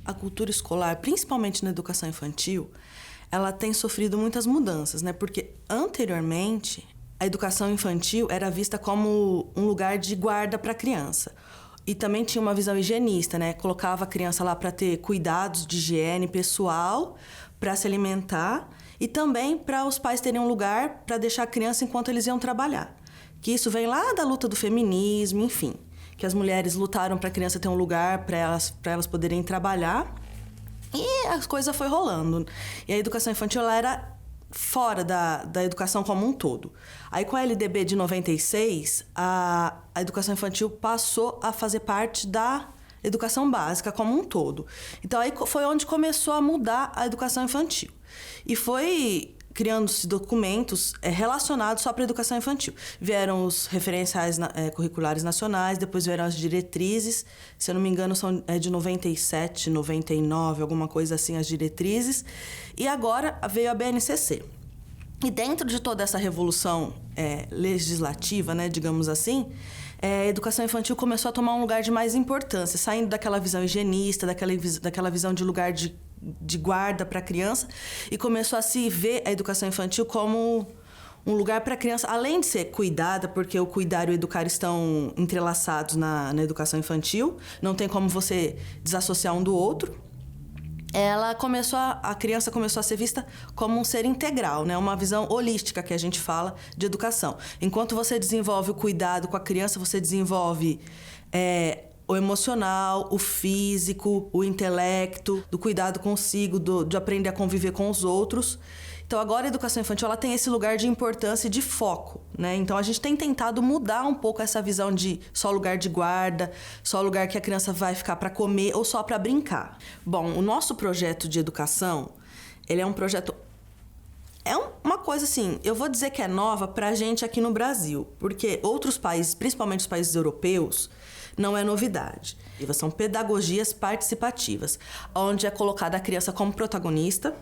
a cultura escolar, principalmente na educação infantil, ela tem sofrido muitas mudanças, né? Porque anteriormente a educação infantil era vista como um lugar de guarda para a criança. E também tinha uma visão higienista, né? Colocava a criança lá para ter cuidados de higiene pessoal, para se alimentar e também para os pais terem um lugar para deixar a criança enquanto eles iam trabalhar. Que isso vem lá da luta do feminismo, enfim. Que as mulheres lutaram para a criança ter um lugar para elas poderem trabalhar. E a coisa foi rolando. E a educação infantil ela era fora da educação como um todo. Aí com a LDB de 96, a educação infantil passou a fazer parte da educação básica como um todo. Então aí foi onde começou a mudar a educação infantil. E foi criando-se documentos relacionados só para a educação infantil. Vieram os referenciais curriculares nacionais, depois vieram as diretrizes, se eu não me engano são de 97, 99, alguma coisa assim, as diretrizes, e agora veio a BNCC. E dentro de toda essa revolução legislativa, né, digamos assim, a educação infantil começou a tomar um lugar de mais importância, saindo daquela visão higienista, daquela visão de lugar de guarda para a criança, e começou a se ver a educação infantil como um lugar para a criança, além de ser cuidada, porque o cuidar e o educar estão entrelaçados na educação infantil, não tem como você desassociar um do outro. A criança começou a ser vista como um ser integral, né? Uma visão holística que a gente fala de educação. Enquanto você desenvolve o cuidado com a criança, você desenvolve o emocional, o físico, o intelecto, do cuidado consigo, de aprender a conviver com os outros. Então agora a educação infantil ela tem esse lugar de importância e de foco, né? Então a gente tem tentado mudar um pouco essa visão de só lugar de guarda, só lugar que a criança vai ficar para comer ou só para brincar. Bom, o nosso projeto de educação, ele é um projeto... uma coisa assim, eu vou dizer que é nova pra gente aqui no Brasil, porque outros países, principalmente os países europeus, não é novidade. São pedagogias participativas, onde é colocada a criança como protagonista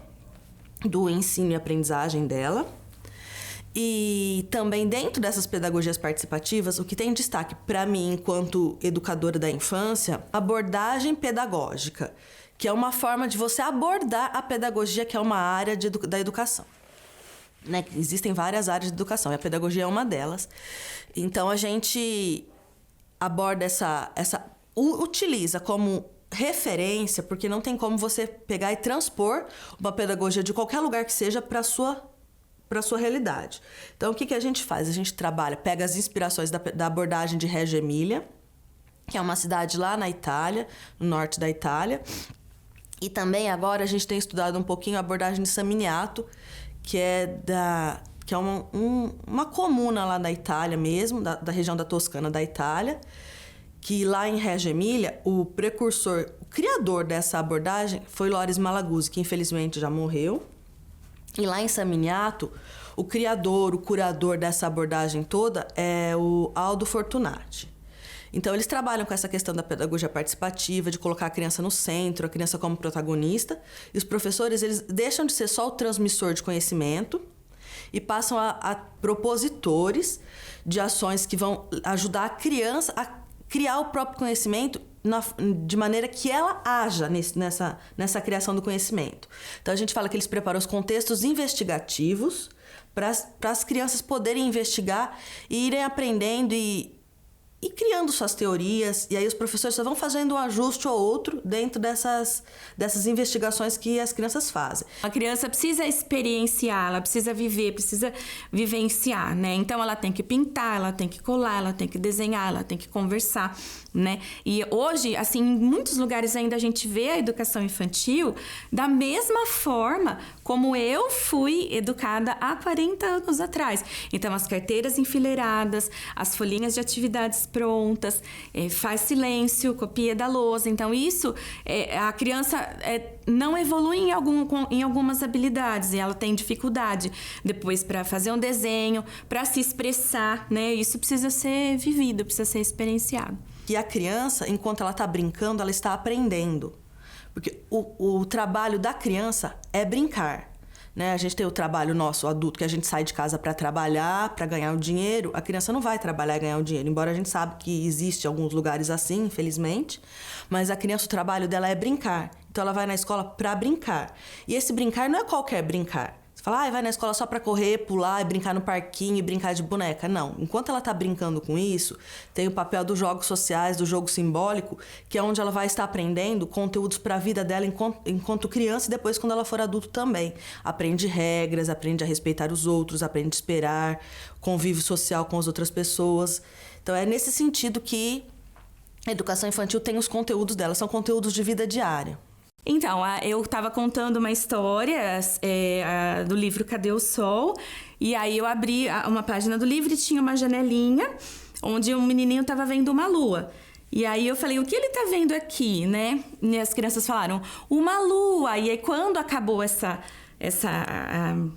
do ensino e aprendizagem dela. E também dentro dessas pedagogias participativas, o que tem destaque para mim, enquanto educadora da infância, abordagem pedagógica, que é uma forma de você abordar a pedagogia, que é uma área da educação. Né? Existem várias áreas de educação e a pedagogia é uma delas. Então a gente aborda utiliza como referência, porque não tem como você pegar e transpor uma pedagogia de qualquer lugar que seja para a sua realidade. Então, o que a gente faz? A gente pega as inspirações da abordagem de Reggio Emília, que é uma cidade lá na Itália, no norte da Itália. E também agora a gente tem estudado um pouquinho a abordagem de San Miniato, que é uma comuna lá da Itália mesmo, da região da Toscana da Itália, que lá em Reggio Emília, o criador dessa abordagem foi Loris Malaguzzi, que infelizmente já morreu. E lá em San Miniato, o curador dessa abordagem toda é o Aldo Fortunati. Então, eles trabalham com essa questão da pedagogia participativa, de colocar a criança no centro, a criança como protagonista. E os professores, eles deixam de ser só o transmissor de conhecimento e passam a propositores de ações que vão ajudar a criança a criar o próprio conhecimento de maneira que ela haja nessa criação do conhecimento. Então, a gente fala que eles preparam os contextos investigativos para as crianças poderem investigar e irem aprendendo e criando suas teorias, e aí os professores só vão fazendo um ajuste ou outro dentro dessas investigações que as crianças fazem. A criança precisa experienciar, ela precisa viver, precisa vivenciar, né? Então ela tem que pintar, ela tem que colar, ela tem que desenhar, ela tem que conversar, né? E hoje, assim, em muitos lugares ainda a gente vê a educação infantil da mesma forma como eu fui educada há 40 anos atrás. Então as carteiras enfileiradas, as folhinhas de atividades prontas, faz silêncio, copia da lousa. Então isso, a criança não evolui em algumas habilidades e ela tem dificuldade depois para fazer um desenho, para se expressar, né? Isso precisa ser vivido, precisa ser experienciado. E a criança, enquanto ela está brincando, ela está aprendendo. Porque o trabalho da criança é brincar. né? A gente tem o trabalho nosso, o adulto, que a gente sai de casa para trabalhar, para ganhar o dinheiro. A criança não vai trabalhar e ganhar o dinheiro, embora a gente sabe que existe alguns lugares assim, infelizmente. Mas a criança, o trabalho dela é brincar. Então ela vai na escola para brincar. E esse brincar não é qualquer brincar. Você fala, vai na escola só para correr, pular e brincar no parquinho e brincar de boneca. Não. Enquanto ela está brincando com isso, tem o papel dos jogos sociais, do jogo simbólico, que é onde ela vai estar aprendendo conteúdos para a vida dela enquanto criança e depois quando ela for adulto também. Aprende regras, aprende a respeitar os outros, aprende a esperar, convívio social com as outras pessoas. Então é nesse sentido que a educação infantil tem os conteúdos dela, são conteúdos de vida diária. Então, eu estava contando uma história do livro Cadê o Sol? E aí eu abri uma página do livro e tinha uma janelinha onde um menininho estava vendo uma lua. E aí eu falei, o que ele está vendo aqui, né? E as crianças falaram, uma lua. E aí quando acabou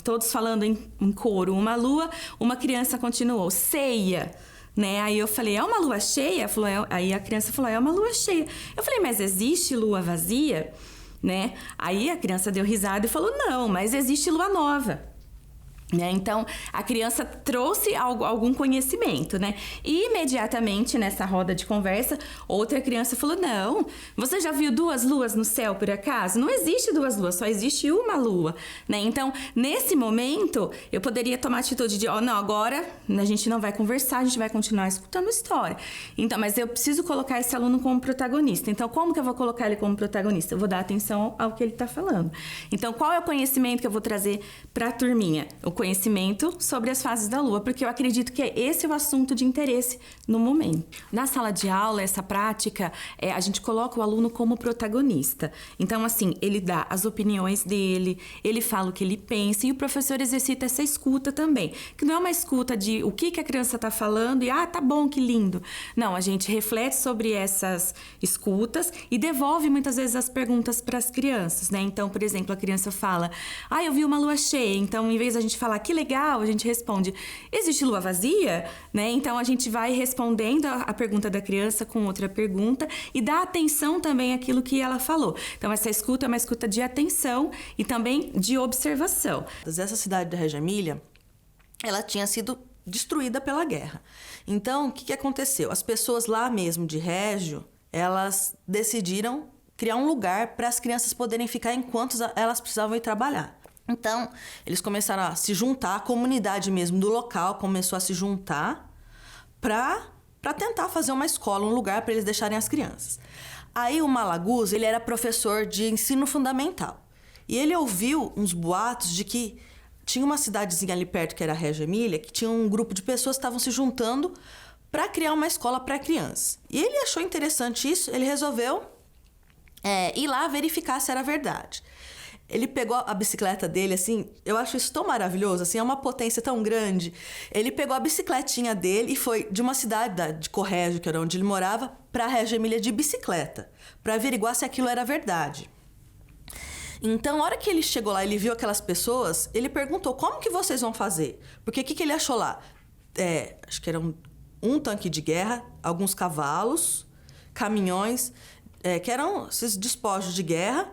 todos falando em coro, uma lua, uma criança continuou, ceia. Né? Aí eu falei, é uma lua cheia? Aí a criança falou, é uma lua cheia. Eu falei, mas existe lua vazia? Né? Aí a criança deu risada e falou, não, mas existe lua nova. Né? Então, a criança trouxe algum conhecimento, né? E imediatamente, nessa roda de conversa, outra criança falou, não, você já viu 2 luas no céu, por acaso? Não existe 2 luas, só existe uma lua, né? Então, nesse momento, eu poderia tomar a atitude de, não, agora a gente não vai conversar, a gente vai continuar escutando a história. Então, mas eu preciso colocar esse aluno como protagonista. Então, como que eu vou colocar ele como protagonista? Eu vou dar atenção ao que ele está falando. Então, qual é o conhecimento que eu vou trazer para a turminha? O conhecimento sobre as fases da Lua, porque eu acredito que esse é o assunto de interesse no momento. Na sala de aula, essa prática, a gente coloca o aluno como protagonista. Então, assim, ele dá as opiniões dele, ele fala o que ele pensa e o professor exercita essa escuta também, que não é uma escuta de o que a criança está falando e, tá bom, que lindo. Não, a gente reflete sobre essas escutas e devolve muitas vezes as perguntas para as crianças, né? Então, por exemplo, a criança fala, eu vi uma lua cheia, então, em vez da gente falar que legal, a gente responde, existe lua vazia? Né? Então, a gente vai respondendo a pergunta da criança com outra pergunta e dá atenção também àquilo que ela falou. Então, essa escuta é uma escuta de atenção e também de observação. Essa cidade da Reggio Emília, ela tinha sido destruída pela guerra. Então, o que aconteceu? As pessoas lá mesmo de Reggio, elas decidiram criar um lugar para as crianças poderem ficar enquanto elas precisavam ir trabalhar. Então, eles começaram a se juntar, a comunidade mesmo do local começou a se juntar para tentar fazer uma escola, um lugar para eles deixarem as crianças. Aí o Malaguzzi, ele era professor de ensino fundamental. E ele ouviu uns boatos de que tinha uma cidadezinha ali perto, que era Reggio Emília, que tinha um grupo de pessoas que estavam se juntando para criar uma escola para crianças. E ele achou interessante isso, ele resolveu ir lá verificar se era verdade. Ele pegou a bicicleta dele, assim, eu acho isso tão maravilhoso, assim, é uma potência tão grande. Ele pegou a bicicletinha dele e foi de uma cidade de Correggio, que era onde ele morava, para Reggio Emília de bicicleta, para averiguar se aquilo era verdade. Então, na hora que ele chegou lá, ele viu aquelas pessoas, ele perguntou, como que vocês vão fazer? Porque o que ele achou lá? Acho que era um tanque de guerra, alguns cavalos, caminhões, que eram esses despojos de guerra,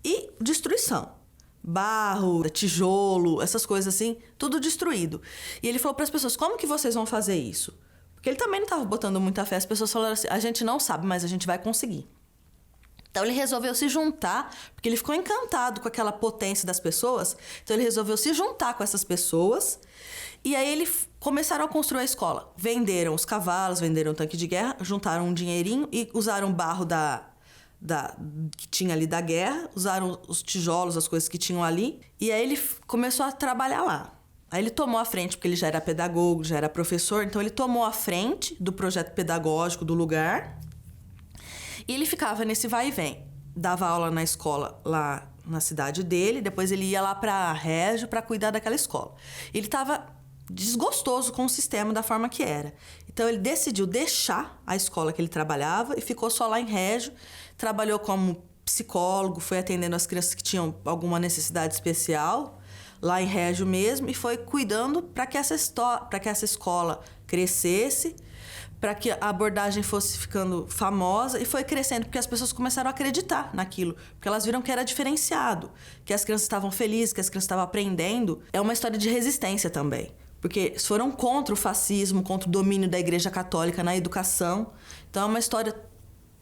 e destruição. Barro, tijolo, essas coisas assim, tudo destruído. E ele falou para as pessoas, como que vocês vão fazer isso? Porque ele também não estava botando muita fé. As pessoas falaram assim, a gente não sabe, mas a gente vai conseguir. Então ele resolveu se juntar, porque ele ficou encantado com aquela potência das pessoas. Então ele resolveu se juntar com essas pessoas. E aí eles começaram a construir a escola. Venderam os cavalos, venderam o tanque de guerra, juntaram um dinheirinho e usaram barro que tinha ali da guerra, usaram os tijolos, as coisas que tinham ali, e aí ele começou a trabalhar lá. Aí ele tomou a frente, porque ele já era pedagogo, já era professor, então ele tomou a frente do projeto pedagógico do lugar, e ele ficava nesse vai e vem. Dava aula na escola lá na cidade dele, depois ele ia lá para Reggio para cuidar daquela escola. Ele estava desgostoso com o sistema da forma que era. Então ele decidiu deixar a escola que ele trabalhava e ficou só lá em Reggio. Trabalhou como psicólogo, foi atendendo as crianças que tinham alguma necessidade especial, lá em Reggio mesmo, e foi cuidando para que essa escola crescesse, para que a abordagem fosse ficando famosa e foi crescendo, porque as pessoas começaram a acreditar naquilo, porque elas viram que era diferenciado, que as crianças estavam felizes, que as crianças estavam aprendendo. É uma história de resistência também, porque foram contra o fascismo, contra o domínio da Igreja Católica na educação. Então é uma história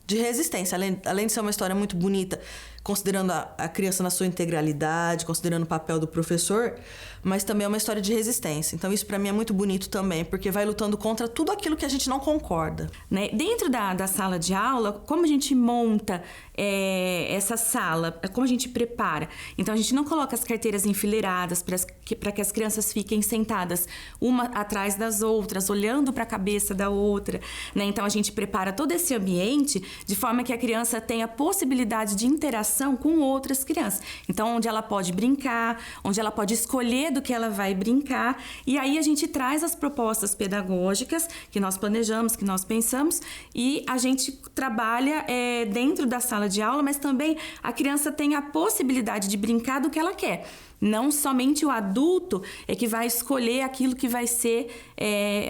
de resistência, além de ser uma história muito bonita, considerando a criança na sua integralidade, considerando o papel do professor, mas também é uma história de resistência. Então isso para mim é muito bonito também, porque vai lutando contra tudo aquilo que a gente não concorda. Né? Dentro da sala de aula, como a gente monta essa sala, como a gente prepara? Então a gente não coloca as carteiras enfileiradas para que as crianças fiquem sentadas uma atrás das outras, olhando para a cabeça da outra. Né? Então a gente prepara todo esse ambiente de forma que a criança tenha possibilidade de interação com outras crianças. Então, onde ela pode brincar, onde ela pode escolher do que ela vai brincar. E aí a gente traz as propostas pedagógicas que nós planejamos, que nós pensamos, e a gente trabalha dentro da sala de aula, mas também a criança tem a possibilidade de brincar do que ela quer. Não somente o adulto é que vai escolher aquilo que vai ser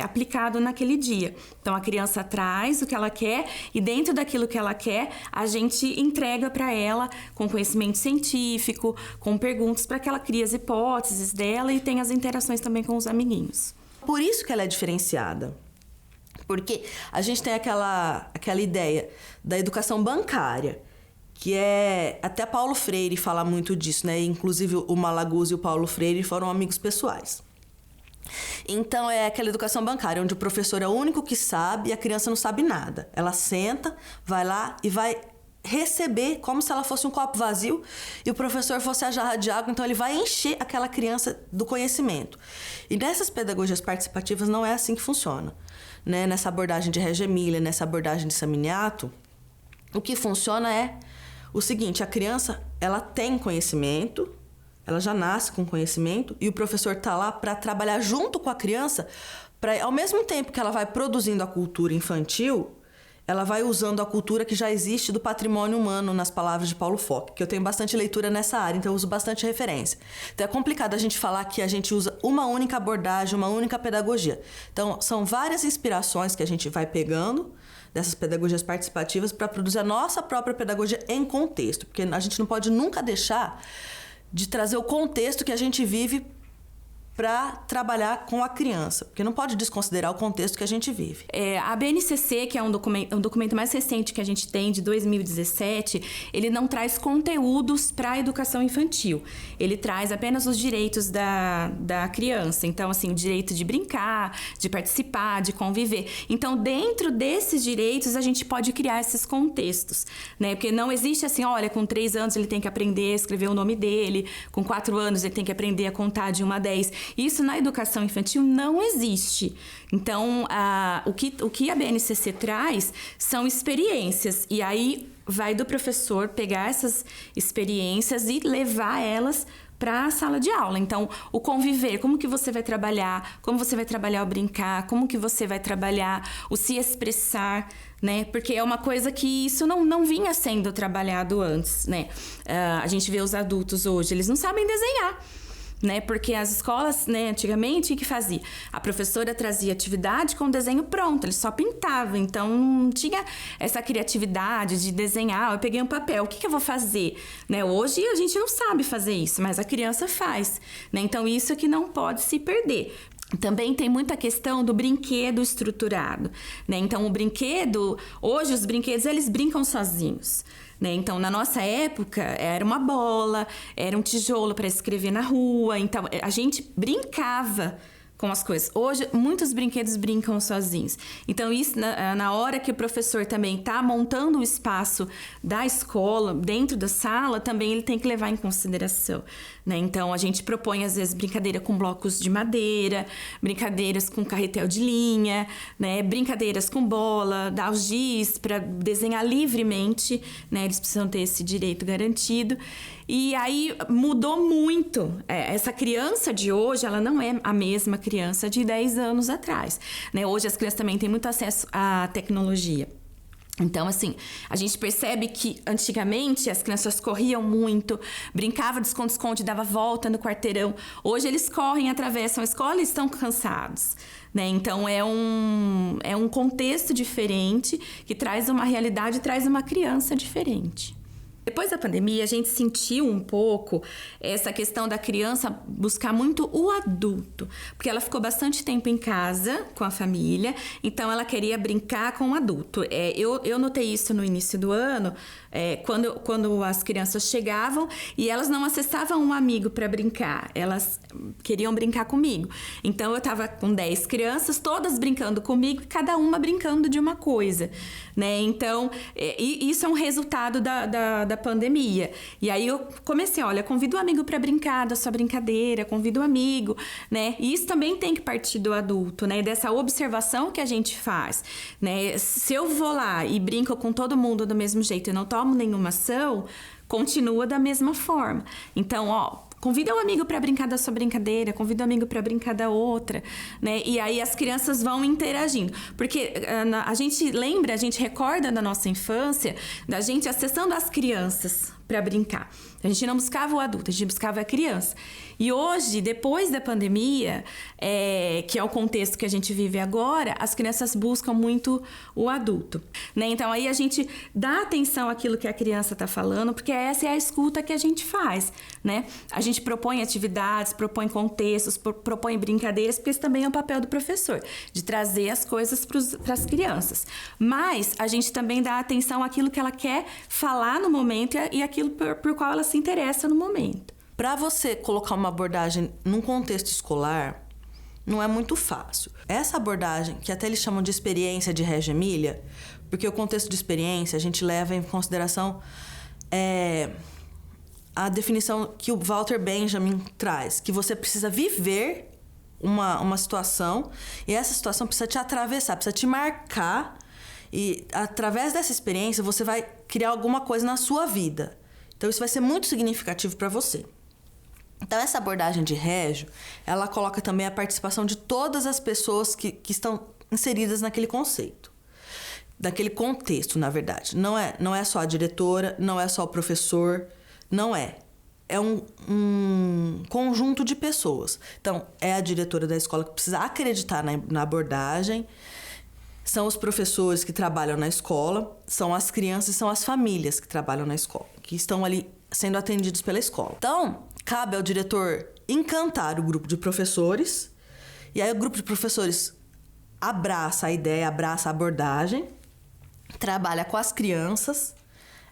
aplicado naquele dia. Então, a criança traz o que ela quer e dentro daquilo que ela quer, a gente entrega para ela com conhecimento científico, com perguntas para que ela crie as hipóteses dela e tenha as interações também com os amiguinhos. Por isso que ela é diferenciada. Porque a gente tem aquela ideia da educação bancária, que até Paulo Freire fala muito disso, né? Inclusive o Malaguzzi e o Paulo Freire foram amigos pessoais. Então é aquela educação bancária, onde o professor é o único que sabe e a criança não sabe nada. Ela senta, vai lá e vai receber como se ela fosse um copo vazio e o professor fosse a jarra de água, então ele vai encher aquela criança do conhecimento. E nessas pedagogias participativas não é assim que funciona, né? Nessa abordagem de Reggio Emilia, nessa abordagem de Saminiato, o que funciona é o seguinte: a criança, ela tem conhecimento, ela já nasce com conhecimento e o professor está lá para trabalhar junto com a criança, para, ao mesmo tempo que ela vai produzindo a cultura infantil, ela vai usando a cultura que já existe do patrimônio humano, nas palavras de Paulo Fock, que eu tenho bastante leitura nessa área, então eu uso bastante referência. Então é complicado a gente falar que a gente usa uma única abordagem, uma única pedagogia. Então são várias inspirações que a gente vai pegando dessas pedagogias participativas para produzir a nossa própria pedagogia em contexto, porque a gente não pode nunca deixar de trazer o contexto que a gente vive para trabalhar com a criança, porque não pode desconsiderar o contexto que a gente vive. A BNCC, que é um documento mais recente que a gente tem, de 2017, ele não traz conteúdos para a educação infantil. Ele traz apenas os direitos da criança. Então, assim, o direito de brincar, de participar, de conviver. Então, dentro desses direitos, a gente pode criar esses contextos, né? Porque não existe assim, olha, com 3 anos ele tem que aprender a escrever o nome dele, com 4 anos ele tem que aprender a contar de 1 a 10. Isso na educação infantil não existe. Então, o que a BNCC traz são experiências. E aí vai do professor pegar essas experiências e levar elas para a sala de aula. Então, o conviver, como que você vai trabalhar, como você vai trabalhar o brincar, como que você vai trabalhar o se expressar, né? Porque é uma coisa que isso não vinha sendo trabalhado antes, né? A gente vê os adultos hoje, eles não sabem desenhar, né? Porque as escolas, né, antigamente, o que fazia? A professora trazia atividade com o desenho pronto, eles só pintavam, então não tinha essa criatividade de desenhar. Eu peguei um papel, o que eu vou fazer? Né? Hoje a gente não sabe fazer isso, mas a criança faz, né? Então isso é que não pode se perder. Também tem muita questão do brinquedo estruturado, né? Então, o brinquedo, hoje os brinquedos, eles brincam sozinhos, né? Então, na nossa época, era uma bola, era um tijolo para escrever na rua. Então, a gente brincava com as coisas. Hoje, muitos brinquedos brincam sozinhos. Então, isso, na hora que o professor também está montando o espaço da escola, dentro da sala, também ele tem que levar em consideração, né? Então, a gente propõe, às vezes, brincadeira com blocos de madeira, brincadeiras com carretel de linha, né? Brincadeiras com bola, dar os giz para desenhar livremente, né? Eles precisam ter esse direito garantido. E aí mudou muito. Essa criança de hoje, ela não é a mesma criança de 10 anos atrás, né? Hoje as crianças também têm muito acesso à tecnologia. Então, assim, a gente percebe que antigamente as crianças corriam muito, brincavam de esconde-esconde, dava volta no quarteirão. Hoje eles correm, atravessam a escola e estão cansados, né? Então, é um contexto diferente que traz uma realidade, traz uma criança diferente. Depois da pandemia, a gente sentiu um pouco essa questão da criança buscar muito o adulto, porque ela ficou bastante tempo em casa com a família, então ela queria brincar com o adulto. Eu notei isso no início do ano, quando as crianças chegavam e elas não acessavam um amigo para brincar, elas queriam brincar comigo. Então eu estava com 10 crianças, todas brincando comigo, cada uma brincando de uma coisa, né? Então, isso é um resultado da pandemia. E aí eu comecei, olha, convido o amigo para brincar da sua brincadeira, convido o amigo, né? E isso também tem que partir do adulto, né? Dessa observação que a gente faz, né? Se eu vou lá e brinco com todo mundo do mesmo jeito e não tomo nenhuma ação, continua da mesma forma. Então, convida um amigo para brincar da sua brincadeira, convida um amigo para brincar da outra, né? E aí as crianças vão interagindo. Porque a gente recorda da nossa infância, da gente acessando as crianças para brincar. A gente não buscava o adulto, a gente buscava a criança. E hoje, depois da pandemia, que é o contexto que a gente vive agora, as crianças buscam muito o adulto, né? Então, aí a gente dá atenção àquilo que a criança está falando, porque essa é a escuta que a gente faz, né? A gente propõe atividades, propõe contextos, propõe brincadeiras, porque esse também é o papel do professor, de trazer as coisas para as crianças. Mas a gente também dá atenção àquilo que ela quer falar no momento e aquilo por qual ela se interessa no momento. Para você colocar uma abordagem num contexto escolar, não é muito fácil. Essa abordagem, que até eles chamam de experiência de Reggio Emilia, porque o contexto de experiência a gente leva em consideração a definição que o Walter Benjamin traz, que você precisa viver uma situação e essa situação precisa te atravessar, precisa te marcar e através dessa experiência você vai criar alguma coisa na sua vida. Então isso vai ser muito significativo para você. Então, essa abordagem de Reggio, ela coloca também a participação de todas as pessoas que estão inseridas naquele conceito. Daquele contexto, na verdade. Não é só a diretora, não é só o professor, não é. É um conjunto de pessoas. Então, é a diretora da escola que precisa acreditar na abordagem, são os professores que trabalham na escola, são as crianças e são as famílias que trabalham na escola, que estão ali sendo atendidos pela escola. Então, cabe ao diretor encantar o grupo de professores, e aí o grupo de professores abraça a ideia, abraça a abordagem, trabalha com as crianças,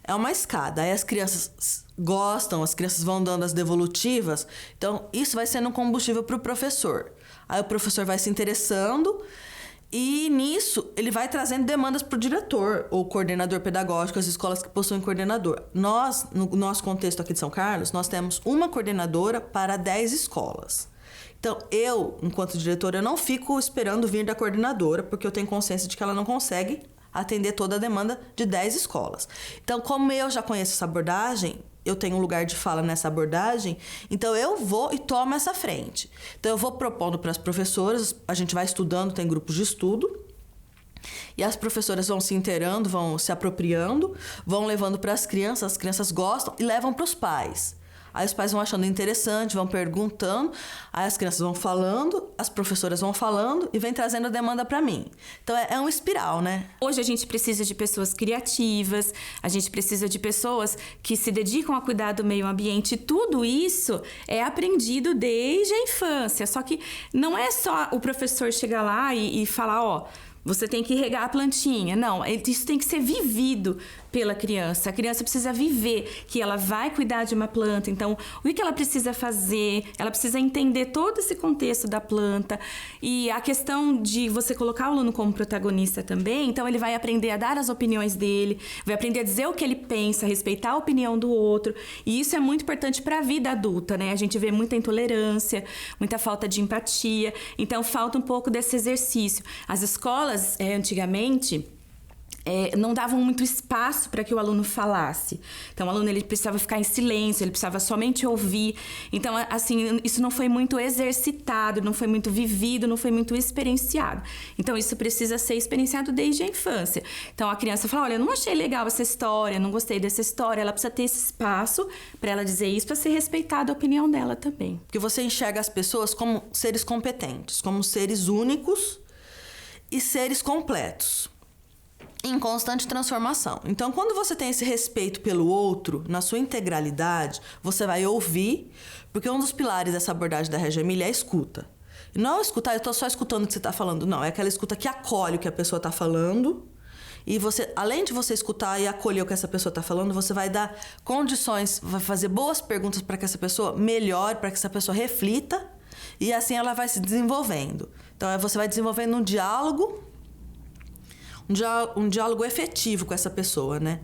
é uma escada. Aí as crianças gostam, as crianças vão dando as devolutivas, então isso vai sendo um combustível para o professor. Aí o professor vai se interessando e nisso ele vai trazendo demandas para o diretor ou coordenador pedagógico, as escolas que possuem coordenador. Nós, no nosso contexto aqui de São Carlos, nós temos uma coordenadora para 10 escolas. Então, eu, enquanto diretora, eu não fico esperando vir da coordenadora, porque eu tenho consciência de que ela não consegue atender toda a demanda de 10 escolas. Então, como eu já conheço essa abordagem, eu tenho um lugar de fala nessa abordagem, então eu vou e tomo essa frente. Então eu vou propondo para as professoras, a gente vai estudando, tem grupos de estudo, e as professoras vão se inteirando, vão se apropriando, vão levando para as crianças gostam e levam para os pais. Aí os pais vão achando interessante, vão perguntando, aí as crianças vão falando, as professoras vão falando e vem trazendo a demanda para mim. Então é um espiral, né? Hoje a gente precisa de pessoas criativas, a gente precisa de pessoas que se dedicam a cuidar do meio ambiente. Tudo isso é aprendido desde a infância. Só que não é só o professor chegar lá e falar, você tem que regar a plantinha. Não, isso tem que ser vivido pela criança. A criança precisa viver que ela vai cuidar de uma planta. Então, o que ela precisa fazer? Ela precisa entender todo esse contexto da planta. E a questão de você colocar o aluno como protagonista também, então ele vai aprender a dar as opiniões dele, vai aprender a dizer o que ele pensa, respeitar a opinião do outro. E isso é muito importante para a vida adulta, né? A gente vê muita intolerância, muita falta de empatia. Então, falta um pouco desse exercício. As escolas, antigamente, não davam muito espaço para que o aluno falasse. Então, o aluno ele precisava ficar em silêncio, ele precisava somente ouvir. Então, assim, isso não foi muito exercitado, não foi muito vivido, não foi muito experienciado. Então, isso precisa ser experienciado desde a infância. Então, a criança fala, olha, eu não achei legal essa história, não gostei dessa história. Ela precisa ter esse espaço para ela dizer isso, para ser respeitada a opinião dela também. Porque você enxerga as pessoas como seres competentes, como seres únicos e seres completos, em constante transformação. Então, quando você tem esse respeito pelo outro, na sua integralidade, você vai ouvir, porque um dos pilares dessa abordagem da Regia Emília é a escuta. E não é escutar, eu estou só escutando o que você está falando, não. É aquela escuta que acolhe o que a pessoa está falando, e você, além de você escutar e acolher o que essa pessoa está falando, você vai dar condições, vai fazer boas perguntas para que essa pessoa melhore, para que essa pessoa reflita, e assim ela vai se desenvolvendo. Então, você vai desenvolvendo um diálogo efetivo com essa pessoa, né?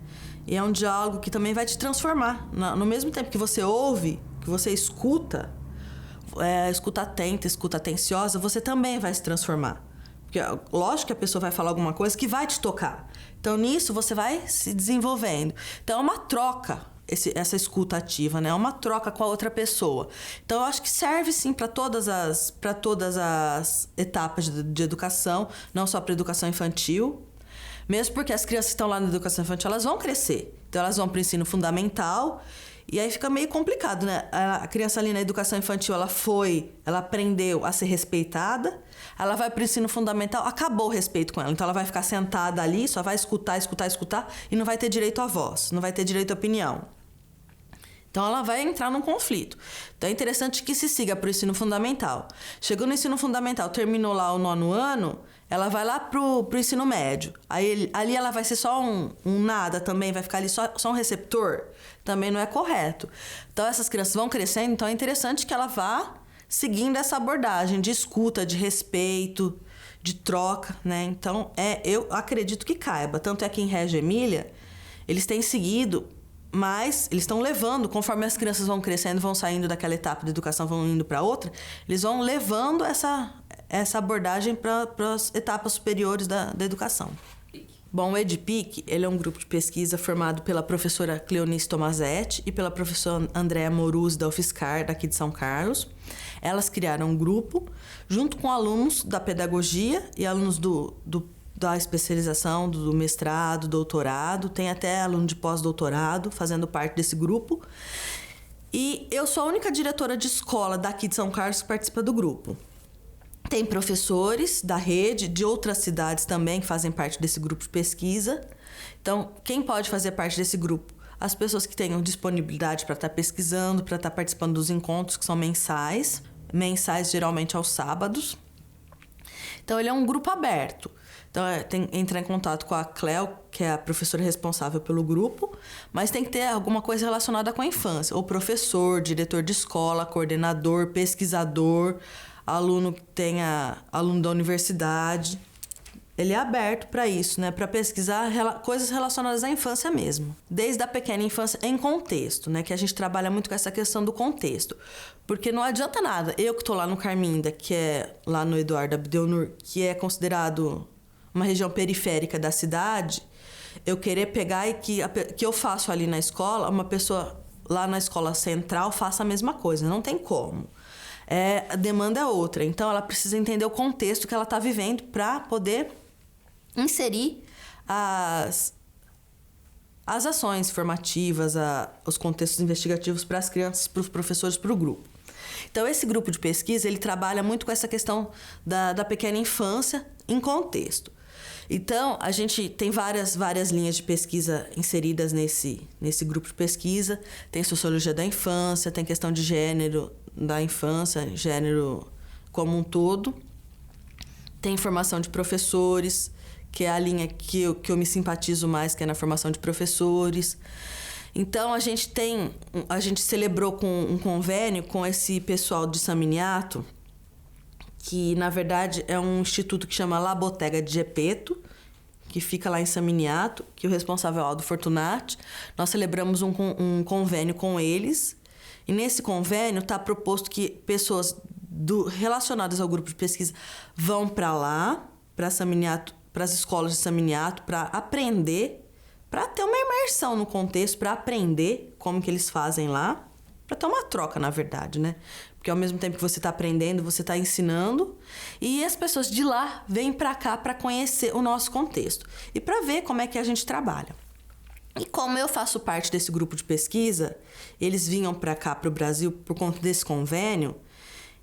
E é um diálogo que também vai te transformar. No mesmo tempo que você ouve, que você escuta, escuta atenta, escuta atenciosa, você também vai se transformar. Porque, lógico que a pessoa vai falar alguma coisa que vai te tocar. Então, nisso, você vai se desenvolvendo. Então, é uma troca, essa escuta ativa, né? É uma troca com a outra pessoa. Então, eu acho que serve, sim, para todas as etapas de educação, não só para a educação infantil. Mesmo porque as crianças que estão lá na educação infantil, elas vão crescer. Então, elas vão para o ensino fundamental. E aí fica meio complicado, né? A criança ali na educação infantil, ela aprendeu a ser respeitada. Ela vai para o ensino fundamental, acabou o respeito com ela. Então, ela vai ficar sentada ali, só vai escutar e não vai ter direito à voz, não vai ter direito à opinião. Então, ela vai entrar num conflito. Então, é interessante que se siga para o ensino fundamental. Chegou no ensino fundamental, terminou lá o 9º ano, ela vai lá pro ensino médio. Aí, ali ela vai ser só um nada também, vai ficar ali só um receptor. Também não é correto. Então, essas crianças vão crescendo, então é interessante que ela vá seguindo essa abordagem de escuta, de respeito, de troca, né? Então, eu acredito que caiba. Tanto é que em Regia Emília, eles têm seguido, mas eles estão levando, conforme as crianças vão crescendo, vão saindo daquela etapa de educação, vão indo para outra, eles vão levando essa abordagem para as etapas superiores da educação. Bom, o EDPIC, ele é um grupo de pesquisa formado pela professora Cleonice Tomazetti e pela professora Andréa Moruzzi da UFSCar, daqui de São Carlos. Elas criaram um grupo junto com alunos da pedagogia e alunos da especialização, do mestrado, doutorado. Tem até aluno de pós-doutorado fazendo parte desse grupo. E eu sou a única diretora de escola daqui de São Carlos que participa do grupo. Tem professores da rede, de outras cidades também, que fazem parte desse grupo de pesquisa. Então, quem pode fazer parte desse grupo? As pessoas que tenham disponibilidade para estar pesquisando, para estar participando dos encontros, que são mensais geralmente aos sábados. Então, ele é um grupo aberto. Então, entrar em contato com a Cleo, que é a professora responsável pelo grupo, mas tem que ter alguma coisa relacionada com a infância. Ou professor, diretor de escola, coordenador, pesquisador, aluno que tenha aluno da universidade. Ele é aberto para isso, né? Para pesquisar coisas relacionadas à infância mesmo. Desde a pequena infância em contexto, né? Que a gente trabalha muito com essa questão do contexto. Porque não adianta nada. Eu que estou lá no Carminda, que é lá no Eduardo Abdelnour, que é considerado uma região periférica da cidade, eu querer pegar e que eu faço ali na escola, uma pessoa lá na escola central faça a mesma coisa. Não tem como. A demanda é outra. Então, ela precisa entender o contexto que ela está vivendo para poder inserir as ações formativas, os contextos investigativos para as crianças, para os professores, para o grupo. Então, esse grupo de pesquisa, ele trabalha muito com essa questão da pequena infância em contexto. Então, a gente tem várias linhas de pesquisa inseridas nesse grupo de pesquisa. Tem sociologia da infância, tem questão de gênero da infância, gênero como um todo. Tem formação de professores, que é a linha que eu me simpatizo mais, que é na formação de professores. Então, a gente celebrou com um convênio com esse pessoal de São Miniato, que, na verdade, é um instituto que chama La Bottega de Gepeto, que fica lá em São Miniato, que o responsável é o Aldo Fortunati. Nós celebramos um convênio com eles, e nesse convênio está proposto que pessoas relacionadas ao grupo de pesquisa vão para lá, para São Miniato, para as escolas de Saminiato para aprender, para ter uma imersão no contexto, para aprender como que eles fazem lá, para ter uma troca, na verdade, né? Porque ao mesmo tempo que você está aprendendo, você está ensinando, e as pessoas de lá vêm para cá para conhecer o nosso contexto e para ver como é que a gente trabalha. E como eu faço parte desse grupo de pesquisa, eles vinham para cá, para o Brasil, por conta desse convênio,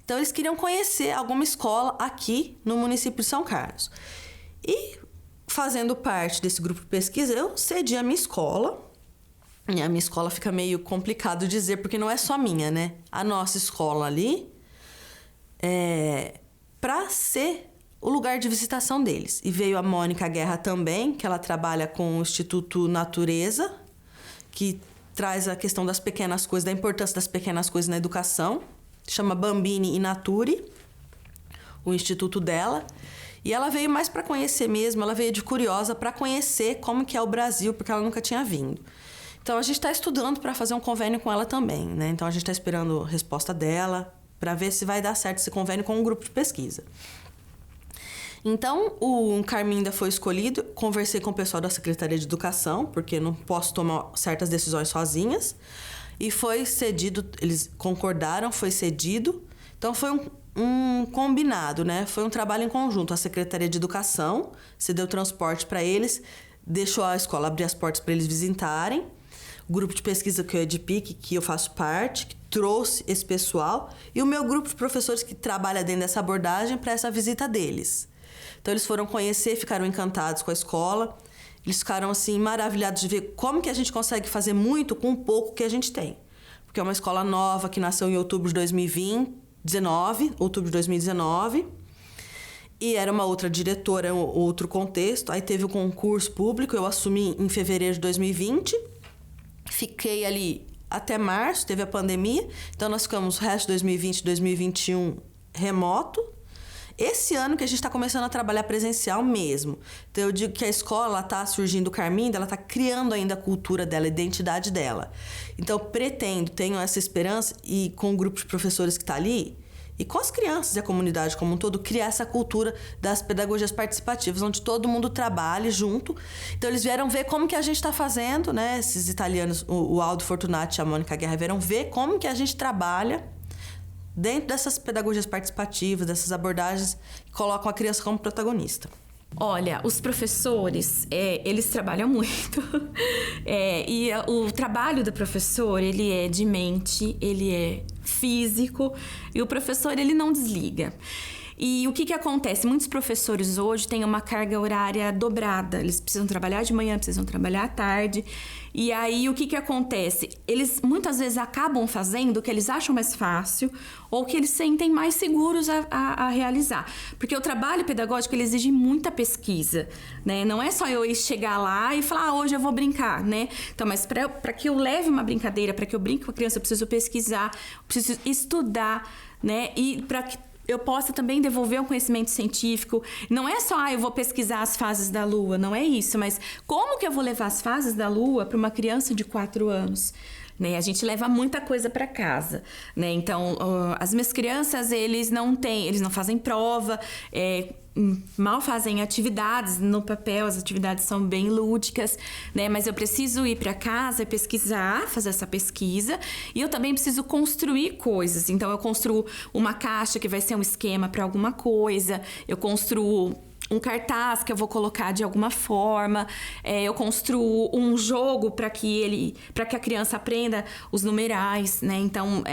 então eles queriam conhecer alguma escola aqui no município de São Carlos. E fazendo parte desse grupo de pesquisa, eu cedi a minha escola. E a minha escola fica meio complicado dizer, porque não é só minha, né? A nossa escola ali para ser o lugar de visitação deles. E veio a Mônica Guerra também, que ela trabalha com o Instituto Natureza, que traz a questão das pequenas coisas, da importância das pequenas coisas na educação. Chama Bambini e Nature, o instituto dela. E ela veio mais para conhecer mesmo, ela veio de curiosa para conhecer como que é o Brasil, porque ela nunca tinha vindo. Então, a gente está estudando para fazer um convênio com ela também, né? Então, a gente está esperando a resposta dela para ver se vai dar certo esse convênio com um grupo de pesquisa. Então, o Carminda foi escolhido, conversei com o pessoal da Secretaria de Educação, porque não posso tomar certas decisões sozinhas, e foi cedido, eles concordaram, foi cedido. Então, foi um combinado, né? Foi um trabalho em conjunto. A Secretaria de Educação cedeu transporte para eles, deixou a escola abrir as portas para eles visitarem. O grupo de pesquisa que é o EDPIC, que eu faço parte, que trouxe esse pessoal, e o meu grupo de professores que trabalha dentro dessa abordagem para essa visita deles. Então, eles foram conhecer, ficaram encantados com a escola, eles ficaram, assim, maravilhados de ver como que a gente consegue fazer muito com o pouco que a gente tem. Porque é uma escola nova que nasceu em outubro de 2019, e era uma outra diretora, outro contexto. Aí teve o concurso público, eu assumi em fevereiro de 2020, fiquei ali até março, teve a pandemia, então nós ficamos o resto de 2020 e 2021 remoto. Esse ano que a gente está começando a trabalhar presencial mesmo. Então eu digo que a escola está surgindo, Carminda, ela está criando ainda a cultura dela, a identidade dela. Então pretendo, tenho essa esperança, e com o grupo de professores que está ali, e com as crianças e a comunidade como um todo, criar essa cultura das pedagogias participativas, onde todo mundo trabalhe junto. Então, eles vieram ver como que a gente está fazendo, né? Esses italianos, o Aldo Fortunati e a Mônica Guerra, vieram ver como que a gente trabalha dentro dessas pedagogias participativas, dessas abordagens que colocam a criança como protagonista. Olha, os professores, eles trabalham muito. E o trabalho do professor, ele é de mente, ele é físico, e o professor, ele não desliga. E o que acontece? Muitos professores hoje têm uma carga horária dobrada. Eles precisam trabalhar de manhã, precisam trabalhar à tarde. E aí, o que acontece? Eles muitas vezes acabam fazendo o que eles acham mais fácil ou que eles sentem mais seguros a realizar. Porque o trabalho pedagógico, ele exige muita pesquisa, né? Não é só eu ir chegar lá e falar, hoje eu vou brincar, né? Então, mas para que eu leve uma brincadeira, para que eu brinque com a criança, eu preciso pesquisar, eu preciso estudar, né? E para que eu possa também devolver um conhecimento científico. Não é só, eu vou pesquisar as fases da Lua, não é isso. Mas como que eu vou levar as fases da Lua para uma criança de 4 anos? Né? A gente leva muita coisa para casa, né? Então, as minhas crianças, eles não fazem prova, mal fazem atividades no papel, as atividades são bem lúdicas, né? Mas eu preciso ir para casa e pesquisar, fazer essa pesquisa, e eu também preciso construir coisas. Então, eu construo uma caixa que vai ser um esquema para alguma coisa, eu construo um cartaz que eu vou colocar de alguma forma, eu construo um jogo para que a criança aprenda os numerais, né? Então,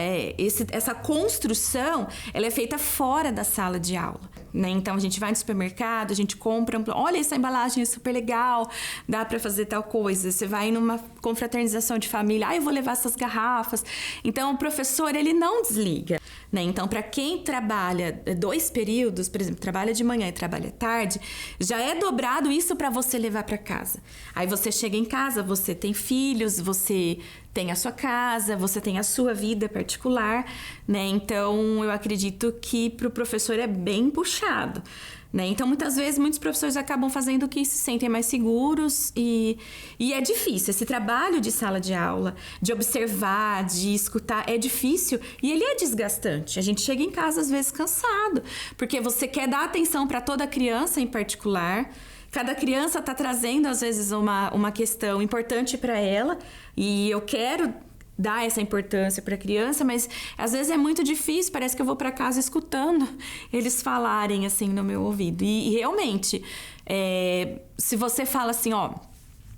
essa construção, ela é feita fora da sala de aula, né? Então, a gente vai no supermercado, a gente compra, olha, essa embalagem é super legal, dá para fazer tal coisa. Você vai numa confraternização de família, eu vou levar essas garrafas. Então, o professor, ele não desliga, né? Então, para quem trabalha 2 períodos, por exemplo, trabalha de manhã e trabalha à tarde, já é dobrado isso para você levar para casa. Aí você chega em casa, você tem filhos, você tem a sua casa, você tem a sua vida particular, né? Então, eu acredito que para o professor é bem puxado, né? Então, muitas vezes, muitos professores acabam fazendo o que se sentem mais seguros e é difícil. Esse trabalho de sala de aula, de observar, de escutar, é difícil e ele é desgastante. A gente chega em casa, às vezes, cansado, porque você quer dar atenção para toda criança em particular, cada criança está trazendo, às vezes, uma questão importante para ela, e eu quero dar essa importância para a criança, mas às vezes é muito difícil, parece que eu vou para casa escutando eles falarem assim no meu ouvido. E realmente, se você fala assim, ó,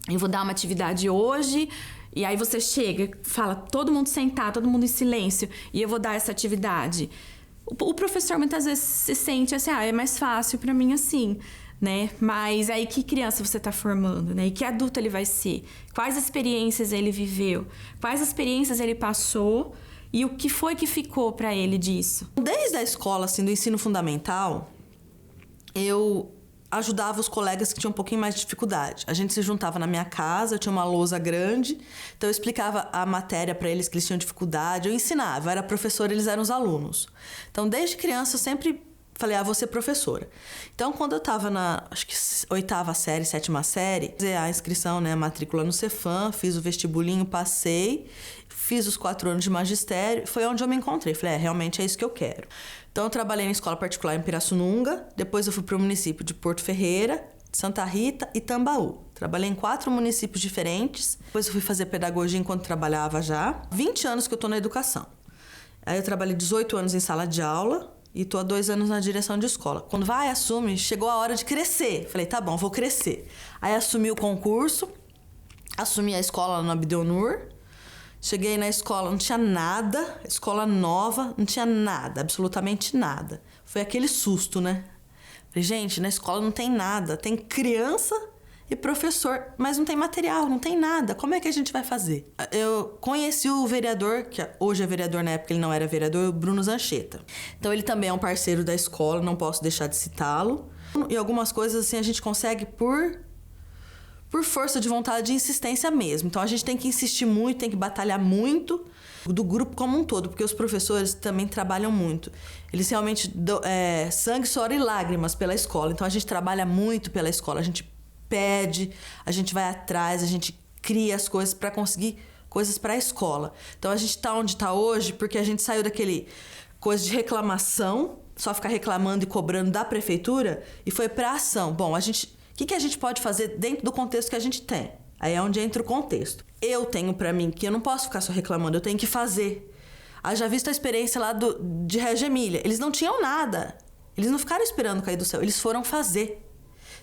eu vou dar uma atividade hoje, e aí você chega, fala, todo mundo sentar, todo mundo em silêncio, e eu vou dar essa atividade. O professor muitas vezes se sente assim, é mais fácil para mim assim, né? Mas aí que criança você está formando, né? E que adulto ele vai ser? Quais experiências ele viveu? Quais experiências ele passou? E o que foi que ficou para ele disso? Desde a escola, assim, do ensino fundamental, eu ajudava os colegas que tinham um pouquinho mais de dificuldade. A gente se juntava na minha casa, eu tinha uma lousa grande, então eu explicava a matéria para eles que eles tinham dificuldade, eu ensinava, eu era professora, eles eram os alunos. Então, desde criança, eu sempre falei, vou ser professora. Então, quando eu estava na, acho que 8ª série, 7ª série, fiz a inscrição, né, a matrícula no Cefam, fiz o vestibulinho, passei, fiz os 4 anos de magistério, foi onde eu me encontrei. Falei, realmente é isso que eu quero. Então, eu trabalhei na escola particular em Pirassununga, depois eu fui para o município de Porto Ferreira, Santa Rita e Tambaú. Trabalhei em 4 municípios diferentes, depois eu fui fazer pedagogia enquanto trabalhava já. 20 anos que eu estou na educação. Aí eu trabalhei 18 anos em sala de aula, e tô há 2 anos na direção de escola. Quando assume, chegou a hora de crescer. Falei, tá bom, vou crescer. Aí assumi o concurso, assumi a escola no Abdelnur. Cheguei na escola, não tinha nada, escola nova, não tinha nada, absolutamente nada. Foi aquele susto, né? Falei, gente, na escola não tem nada, tem criança e professor, mas não tem material, não tem nada. Como é que a gente vai fazer? Eu conheci o vereador, que hoje é vereador, na época ele não era vereador, o Bruno Zanchetta. Então ele também é um parceiro da escola, não posso deixar de citá-lo. E algumas coisas assim a gente consegue por força de vontade e insistência mesmo. Então a gente tem que insistir muito, tem que batalhar muito do grupo como um todo, porque os professores também trabalham muito. Eles realmente dão sangue, suor e lágrimas pela escola. Então a gente trabalha muito pela escola, a gente pede, a gente vai atrás, a gente cria as coisas para conseguir coisas para a escola. Então a gente tá onde tá hoje porque a gente saiu daquele coisa de reclamação, só ficar reclamando e cobrando da prefeitura, e foi para ação. Bom, o que a gente pode fazer dentro do contexto que a gente tem? Aí é onde entra o contexto. Eu tenho para mim que eu não posso ficar só reclamando, eu tenho que fazer. Já visto a experiência lá de Reggio Emília, eles não tinham nada. Eles não ficaram esperando cair do céu, eles foram fazer.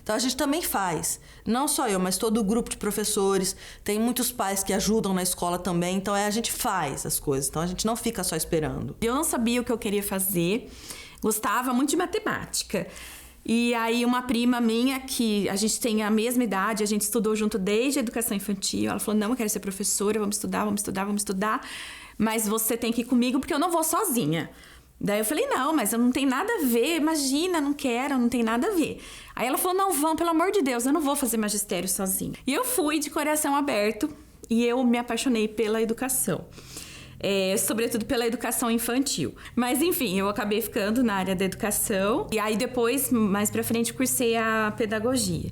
Então a gente também faz, não só eu, mas todo o grupo de professores, tem muitos pais que ajudam na escola também, então a gente faz as coisas, então a gente não fica só esperando. Eu não sabia o que eu queria fazer, gostava muito de matemática. E aí uma prima minha, que a gente tem a mesma idade, a gente estudou junto desde a educação infantil, ela falou, não, eu quero ser professora, vamos estudar, mas você tem que ir comigo porque eu não vou sozinha. Daí eu falei, não, mas eu não tem nada a ver, imagina, não quero, não tem nada a ver. Aí ela falou, não, vão, pelo amor de Deus, eu não vou fazer magistério sozinha. E eu fui de coração aberto e eu me apaixonei pela educação. Sobretudo pela educação infantil. Mas enfim, eu acabei ficando na área da educação. E aí depois, mais pra frente, cursei a pedagogia.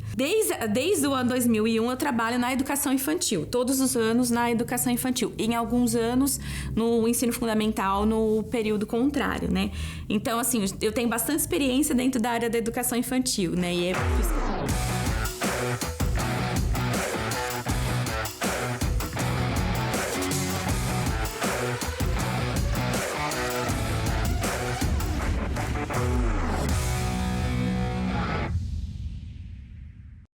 Desde o ano 2001 eu trabalho na educação infantil. Todos os anos na educação infantil. Em alguns anos no ensino fundamental, no período contrário, né? Então, assim, eu tenho bastante experiência dentro da área da educação infantil, né? E é por isso que eu